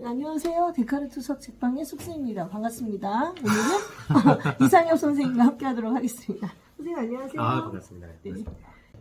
안녕하세요. 데카르트 수학 책방의 숙세입니다. 반갑습니다. 오늘은 이상엽 선생님과 함께 하도록 하겠습니다. 선생님 안녕하세요. 반갑습니다. 네.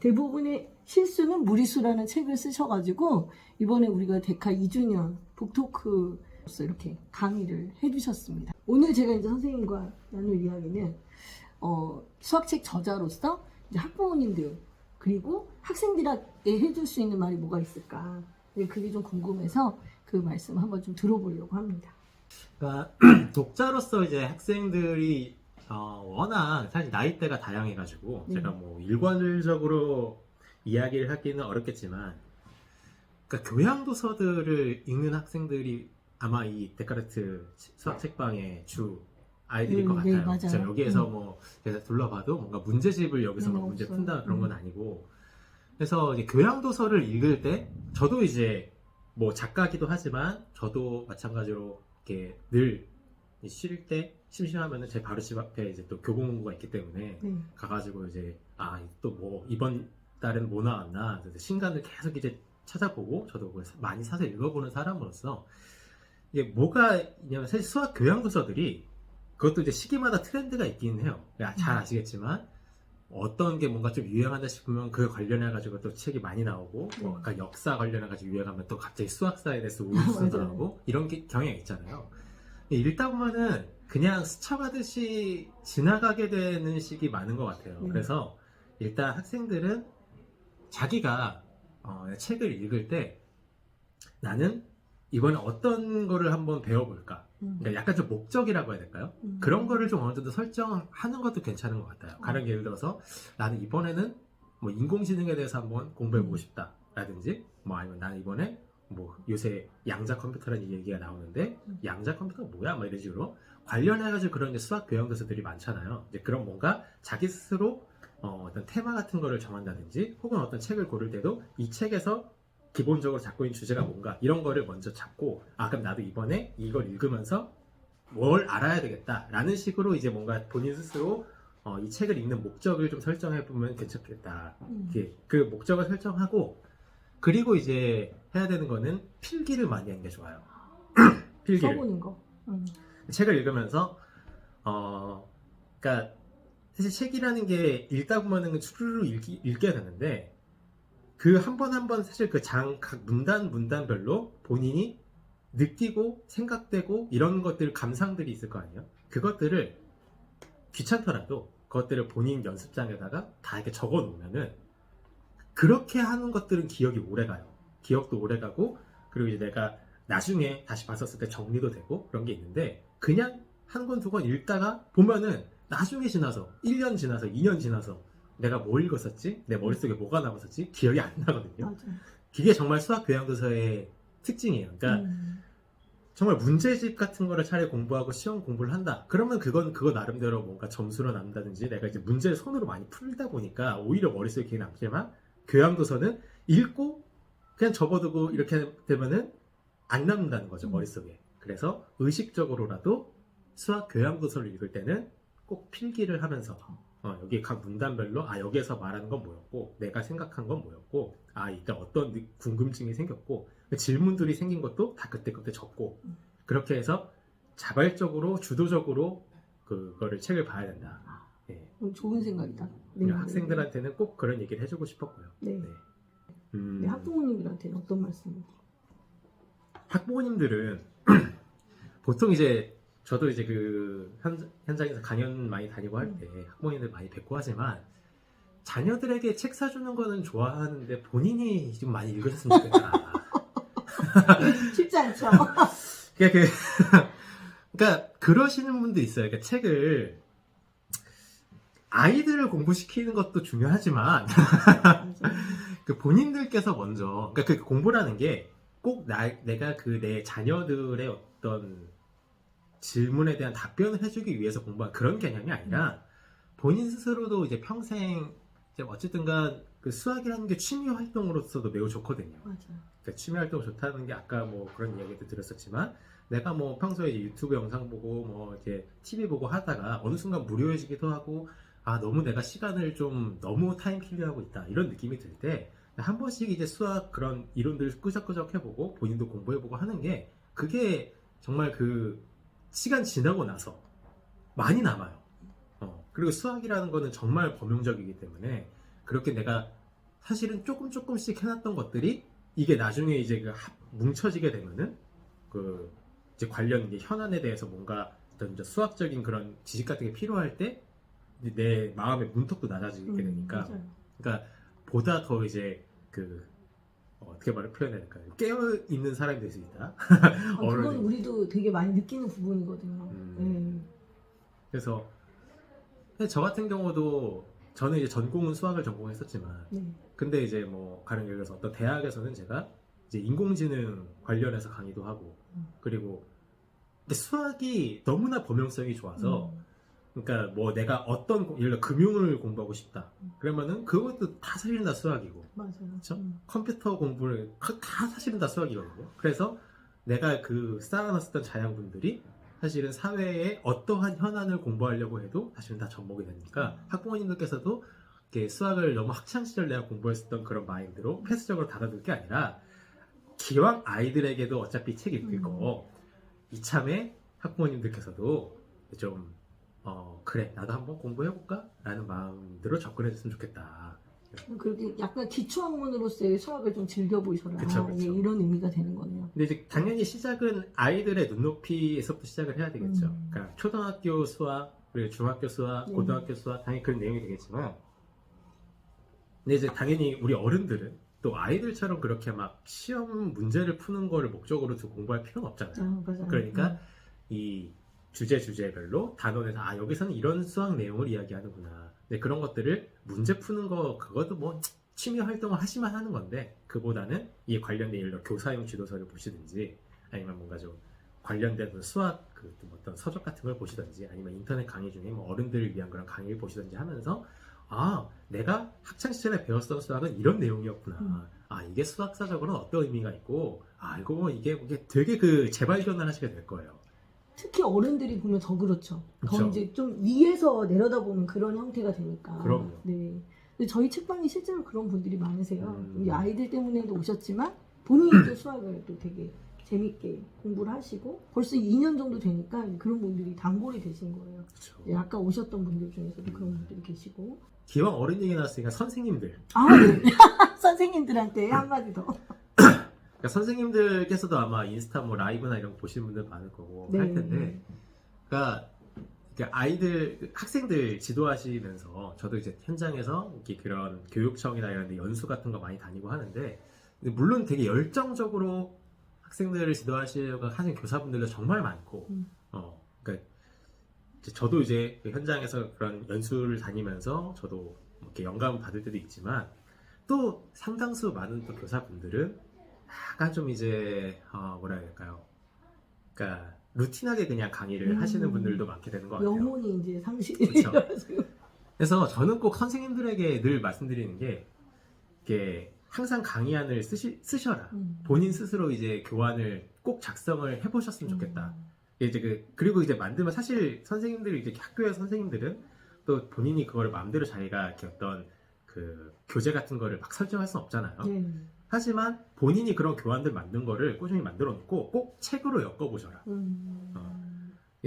대부분의 실수는 무리수라는 책을 쓰셔가지고 이번에 우리가 데카 2주년 북토크로서 이렇게 강의를 해주셨습니다. 오늘 제가 이제 선생님과 나눌 이야기는 수학책 저자로서 이제 학부모님들 그리고 학생들에게 해줄 수 있는 말이 뭐가 있을까? 그게 좀 궁금해서 그 말씀 한번 좀 들어보려고 합니다. 그러니까 독자로서 이제 학생들이 워낙 사실 나이대가 다양해가지고 제가 뭐 일괄적으로 이야기를 하기는 어렵겠지만, 그러니까 교양 도서들을 읽는 학생들이 아마 이 데카르트 수학 책방의 주 아이들일 것 같아요. 맞아요. 제가 여기에서 뭐 제가 둘러봐도 뭔가 문제집을 여기서 막 문제 없어요. 푼다 그런 건 아니고, 그래서 이제 교양 도서를 읽을 때 저도 이제 뭐 작가기도 하지만 저도 마찬가지로 이렇게 늘 쉴 때 심심하면은 제 바로 집 앞에 이제 또 교보문고가 있기 때문에 가가지고 이제 또 뭐 이번 달은 뭐 나왔나 신간을 계속 이제 찾아보고 저도 많이 사서 읽어보는 사람으로서 이게 뭐가 있냐면, 사실 수학 교양 도서들이 그것도 이제 시기마다 트렌드가 있긴 해요. 잘 아시겠지만 어떤 게 뭔가 좀 유행한다 싶으면 그에 관련해가지고 또 책이 많이 나오고, 뭐 아까 역사 관련해가지고 유행하면 또 갑자기 수학사에 대해서 우수도 나오고 이런 게 경향이 있잖아요. 읽다 보면은 그냥 스쳐가듯이 지나가게 되는 식이 많은 것 같아요. 그래서 일단 학생들은 자기가 책을 읽을 때 나는 이번에 어떤 거를 한번 배워볼까? 그러니까 약간 좀 목적이라고 해야 될까요? 그런 거를 좀 어느 정도 설정하는 것도 괜찮은 것 같아요. 가령 예를 들어서 나는 이번에는 뭐 인공지능에 대해서 한번 공부해보고 싶다 라든지, 뭐 아니면 나는 이번에 뭐 요새 양자 컴퓨터라는 얘기가 나오는데 양자 컴퓨터가 뭐야? 뭐 이런 식으로 관련해가지고 그런 이제 수학 교양 도서들이 많잖아요. 이제 그런 뭔가 자기 스스로 어떤 테마 같은 거를 정한다든지, 혹은 어떤 책을 고를 때도 이 책에서 기본적으로 잡고 있는 주제가 뭔가 이런 거를 먼저 잡고, 그럼 나도 이번에 이걸 읽으면서 뭘 알아야 되겠다 라는 식으로 이제 뭔가 본인 스스로 이 책을 읽는 목적을 좀 설정해 보면 괜찮겠다. 그 목적을 설정하고, 그리고 이제 해야 되는 거는 필기를 많이 하는 게 좋아요. 필기를. 써보는 거. 책을 읽으면서 그러니까 사실 책이라는 게 읽다 보면은 추루루 읽게 되는데, 그 한 번 한 번 사실 그 각 문단별로 본인이 느끼고 생각되고 이런 것들, 감상들이 있을 거 아니에요. 그것들을 귀찮더라도 그것들을 본인 연습장에다가 다 이렇게 적어 놓으면은, 그렇게 하는 것들은 기억이 오래 가요. 기억도 오래 가고, 그리고 이제 내가 나중에 다시 봤었을 때 정리도 되고 그런 게 있는데, 그냥 한 권 두 권 읽다가 보면은 나중에 지나서 1년 지나서 2년 지나서 내가 뭐 읽었었지? 내 머릿속에 뭐가 남았었지? 기억이 안 나거든요. 맞아. 그게 정말 수학 교양 도서의 특징이에요. 그러니까 정말 문제집 같은 거를 차라리 공부하고 시험 공부를 한다. 그러면 그거 나름대로 뭔가 점수로 남다든지 내가 이제 문제를 손으로 많이 풀다 보니까 오히려 머릿속에 기억이 남지만, 교양 도서는 읽고 그냥 접어두고 이렇게 되면은 안 남는다는 거죠, 머릿속에. 그래서 의식적으로라도 수학 교양 도서를 읽을 때는 꼭 필기를 하면서 여기 각 문단별로 여기에서 말하는 건 뭐였고, 내가 생각한 건 뭐였고, 이때 어떤 궁금증이 생겼고, 질문들이 생긴 것도 다 그때 적고, 그렇게 해서 자발적으로 주도적으로 그거를 책을 봐야 된다. 좋은 생각이다. 학생들한테는 꼭 그런 얘기를 해주고 싶었고요. 네, 학부모님들한테는 어떤 말씀을? 학부모님들은 보통 이제 저도 이제 그 현장에서 강연 많이 다니고 할 때 학부모님들 많이 뵙고 하지만, 자녀들에게 책 사주는 거는 좋아하는데 본인이 좀 많이 읽으셨으면 좋겠다. 쉽지 않죠. 그러니까 그러시는 분도 있어요. 그러니까 책을, 아이들을 공부시키는 것도 중요하지만 그 본인들께서 먼저, 그러니까 그 공부라는 게 꼭 내가 내 자녀들의 어떤 질문에 대한 답변을 해주기 위해서 공부한 그런 개념이 아니라, 본인 스스로도 이제 평생 이제 어쨌든간 그 수학이라는 게 취미 활동으로서도 매우 좋거든요. 맞아요. 그러니까 취미 활동 좋다는 게 아까 뭐 그런 이야기도 들었었지만, 내가 뭐 평소에 이제 유튜브 영상 보고 뭐 이제 TV 보고 하다가 어느 순간 무료해지기도 하고, 너무 내가 시간을 좀 너무 타임 킬리하고 있다 이런 느낌이 들 때 한 번씩 이제 수학 그런 이론들 끄적끄적 해보고 본인도 공부해보고 하는 게 그게 정말 그 시간 지나고 나서 많이 남아요. 그리고 수학이라는 거는 정말 범용적이기 때문에 그렇게 내가 사실은 조금씩 해놨던 것들이 이게 나중에 이제 뭉쳐지게 되면은 그 이제 관련 이제 현안에 대해서 뭔가 어떤 이제 수학적인 그런 지식 같은 게 필요할 때 내 마음의 문턱도 낮아지게 되니까 맞아요. 그러니까 보다 더 이제 어떻게 말을 표현해야 될까요? 깨어 있는 사람이 될 수 있다. 그건 우리도 되게 많이 느끼는 부분이거든요. 그래서 저 같은 경우도 저는 이제 전공은 수학을 전공했었지만 근데 이제 뭐 가령 예를 들어서 어떤 대학에서는 제가 이제 인공지능 관련해서 강의도 하고 그리고 근데 수학이 너무나 범용성이 좋아서 그러니까 뭐 내가 어떤 예를 들어 금융을 공부하고 싶다 그러면은 그것도 다 사실은 다 수학이고 맞아요. 그렇죠? 컴퓨터 공부를 다 사실은 다 수학이거든요. 그래서 내가 그 쌓아놨었던 자양분들이 사실은 사회에 어떠한 현안을 공부하려고 해도 사실은 다 접목이 되니까 학부모님들께서도 이렇게 수학을 너무 학창시절 내가 공부했었던 그런 마인드로 폐쇄적으로 닫아둘 게 아니라 기왕 아이들에게도 어차피 책 읽을 거 이참에 학부모님들께서도 좀 그래 나도 한번 공부해볼까? 라는 마음으로 접근해줬으면 좋겠다. 그렇게 약간 기초학문으로서의 수학을 좀 즐겨 보이셔라. 그쵸. 예, 이런 의미가 되는 거네요. 근데 이제 당연히 시작은 아이들의 눈높이에서부터 시작을 해야 되겠죠. 그러니까 초등학교 수학, 그리고 중학교 수학, 고등학교 수학 당연히 그런 내용이 되겠지만 근데 이제 당연히 우리 어른들은 또 아이들처럼 그렇게 막 시험 문제를 푸는 거를 목적으로 두고 공부할 필요는 없잖아요. 그러니까 이 주제별로 단원에서 여기서는 이런 수학 내용을 이야기하는구나. 근데 그런 것들을 문제 푸는 거 그것도 뭐 취미 활동을 하시면 하는 건데 그보다는 이에 관련된 예를 들어 교사용 지도서를 보시든지 아니면 뭔가 좀 관련된 수학 어떤 서적 같은 걸 보시든지 아니면 인터넷 강의 중에 뭐 어른들을 위한 그런 강의를 보시든지 하면서 내가 학창시절에 배웠던 수학은 이런 내용이었구나. 이게 수학사적으로는 어떤 의미가 있고 이게 되게 그 재발견을 하시게 될 거예요. 특히 어른들이 보면 더 그렇죠. 더 그쵸. 이제 좀 위에서 내려다보는 그런 형태가 되니까. 그럼요. 네. 근데 저희 책방에 실제로 그런 분들이 많으세요. 우리 아이들 때문에도 오셨지만 본인이 또 수학을 또 되게 재밌게 공부를 하시고 벌써 2년 정도 되니까 그런 분들이 단골이 되신 거예요. 그쵸. 네, 아까 오셨던 분들 중에서도 그런 분들이 계시고. 기왕 어른 얘기 나왔으니까 선생님들. 네. 선생님들한테 한마디 더. 그러니까 선생님들께서도 아마 인스타 뭐 라이브나 이런 거 보시는 분들 많을 거고 할 텐데 그러니까 아이들 학생들 지도하시면서 저도 이제 현장에서 이렇게 그런 교육청이나 이런 데 연수 같은 거 많이 다니고 하는데 물론 되게 열정적으로 학생들을 지도하시려고 하는 교사분들도 정말 많고 그러니까 저도 이제 현장에서 그런 연수를 다니면서 저도 이렇게 영감을 받을 때도 있지만 또 상당수 많은 또 교사분들은 약간 좀 이제 뭐라 해야 될까요? 그러니까 루틴하게 그냥 강의를 하시는 분들도 많게 되는 것 같아요. 영혼이 이제 상실이 그쵸. 돼가지고. 그래서 저는 꼭 선생님들에게 늘 말씀드리는 게 이게 항상 강의안을 쓰셔라. 본인 스스로 이제 교환을 꼭 작성을 해보셨으면 좋겠다. 이제 그리고 이제 만들면 사실 선생님들이 이제 학교의 선생님들은 또 본인이 그거를 마음대로 자기가 이렇게 어떤 그 교재 같은 거를 막 설정할 수는 없잖아요. 하지만 본인이 그런 교환들 만든 거를 꾸준히 만들어 놓고 꼭 책으로 엮어보셔라.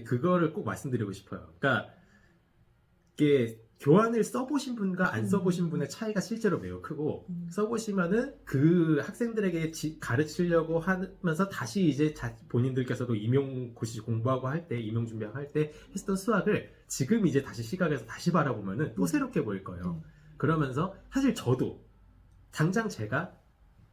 그거를 꼭 말씀드리고 싶어요. 그러니까 이게 교환을 써보신 분과 안 써보신 분의 차이가 실제로 매우 크고 써보시면은 그 학생들에게 가르치려고 하면서 다시 이제 본인들께서도 임용고시 공부하고 할 때 임용 준비하고 할 때 했던 수학을 지금 이제 다시 시각에서 다시 바라보면은 또 새롭게 보일 거예요. 그러면서 사실 저도 당장 제가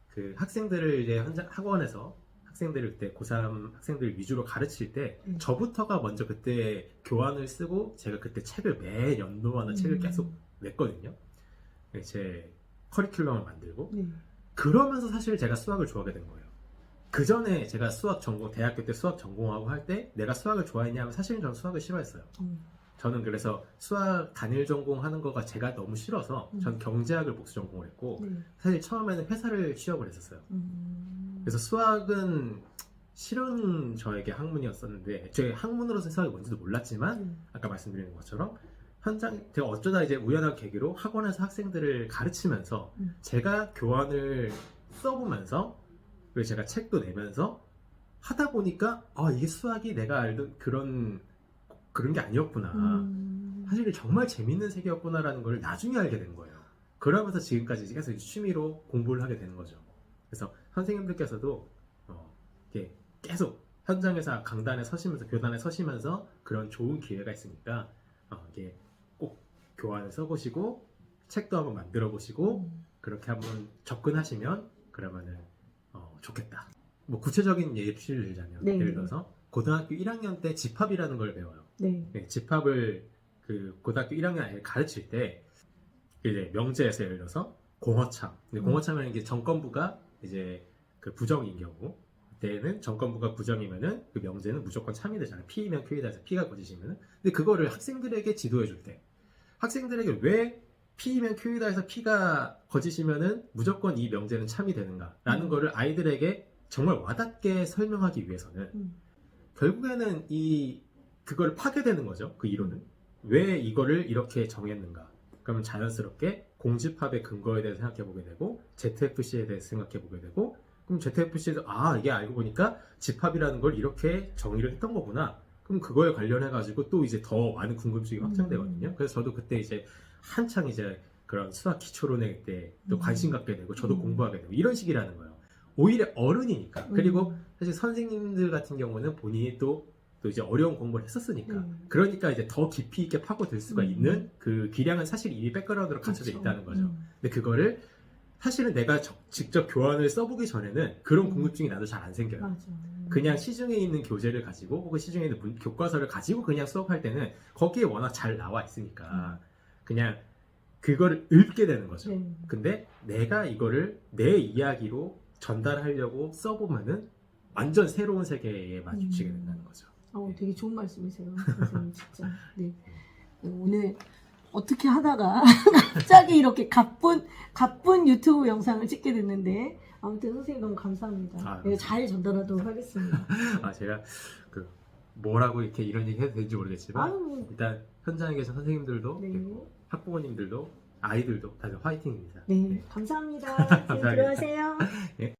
그 학생들을 이제 학원에서 학생들을 그때 고3 학생들 위주로 가르칠 때 저부터가 먼저 그때 교환을 쓰고 제가 그때 책을 매 연도마다 책을 계속 냈거든요. 제 커리큘럼을 만들고 그러면서 사실 제가 수학을 좋아하게 된 거예요. 그 전에 제가 대학교 때 수학 전공하고 할 때 내가 수학을 좋아했냐 하면 사실은 저는 수학을 싫어했어요. 저는 그래서 수학 단일 전공하는 거가 제가 너무 싫어서 전 경제학을 복수 전공을 했고 사실 처음에는 회사를 취업을 했었어요. 그래서 수학은 실은 저에게 학문이었었는데 제 학문으로서 수학이 뭔지도 몰랐지만 아까 말씀드린 것처럼 제가 어쩌다 이제 우연한 계기로 학원에서 학생들을 가르치면서 제가 교환을 써보면서 그리고 제가 책도 내면서 하다 보니까 이게 수학이 내가 알던 그런 게 아니었구나. 사실 정말 재밌는 세계였구나라는 걸 나중에 알게 된 거예요. 그러면서 지금까지 계속 취미로 공부를 하게 되는 거죠. 그래서 선생님들께서도 이렇게 계속 현장에서 강단에 서시면서 교단에 서시면서 그런 좋은 기회가 있으니까 이게 꼭 교환을 써보시고 책도 한번 만들어 보시고 그렇게 한번 접근하시면 그러면은 좋겠다. 뭐 구체적인 예시를 들자면 네. 예를 들어서 고등학교 1학년 때 집합이라는 걸 배워요. 네. 네, 집합을 그 고등학교 1학년 아이를 가르칠 때 이제 명제에서 예를 들어서 공허참. 근데 공허참이라는 게 정권부가 이제 그 부정인 경우 그때는 정권부가 부정이면은 그 명제는 무조건 참이 되잖아요. P이면 Q이다 해서 P가 거짓이면은. 근데 그거를 학생들에게 지도해 줄 때 학생들에게 왜 P이면 Q이다 해서 P가 거짓이면은 무조건 이 명제는 참이 되는가라는 거를 아이들에게 정말 와닿게 설명하기 위해서는 결국에는 그걸 파괴되는 거죠. 그 이론은. 왜 이거를 이렇게 정했는가. 그러면 자연스럽게 공집합의 근거에 대해서 생각해보게 되고 ZFC에 대해서 생각해보게 되고 그럼 ZFC에서 이게 알고 보니까 집합이라는 걸 이렇게 정의를 했던 거구나. 그럼 그거에 관련해가지고 또 이제 더 많은 궁금증이 확장되거든요. 그래서 저도 그때 이제 한창 이제 그런 수학 기초론에 때 또 관심 갖게 되고 저도 공부하게 되고 이런 식이라는 거예요. 오히려 어른이니까. 그리고 사실 선생님들 같은 경우는 본인이 또 이제 어려운 공부를 했었으니까. 그러니까 이제 더 깊이 있게 파고들 수가 있는 그 기량은 사실 이미 백그라운드로 갖춰져 그렇죠. 있다는 거죠. 근데 그거를 사실은 내가 직접 교환을 써보기 전에는 그런 궁금증이 나도 잘 안 생겨요. 맞아. 그냥 시중에 있는 교재를 가지고 혹은 시중에 있는 교과서를 가지고 그냥 수업할 때는 거기에 워낙 잘 나와 있으니까 그냥 그거를 읊게 되는 거죠. 네. 근데 내가 이거를 내 이야기로 전달하려고 써보면은 완전 새로운 세계에 마주치게 된다는 거죠. 되게 좋은 말씀이세요, 선생님 진짜. 네. 오늘 어떻게 하다가 갑자기 이렇게 가쁜 유튜브 영상을 찍게 됐는데 아무튼 선생님 너무 감사합니다. 네, 잘 전달하도록 하겠습니다. 제가 뭐라고 이렇게 이런 얘기 해도 되는지 모르겠지만 일단 현장에 계신 선생님들도 네. 학부모님들도 아이들도 다들 화이팅입니다. 네, 감사합니다. 감사합니다. 들어가세요. 네.